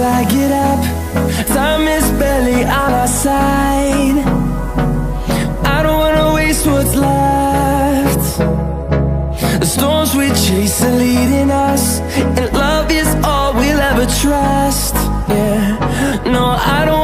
till I get up. Time is barely on our side. I don't wanna waste what's left. The storms we chase are leading us, and love is all we'll ever trust. Yeah, no, I don't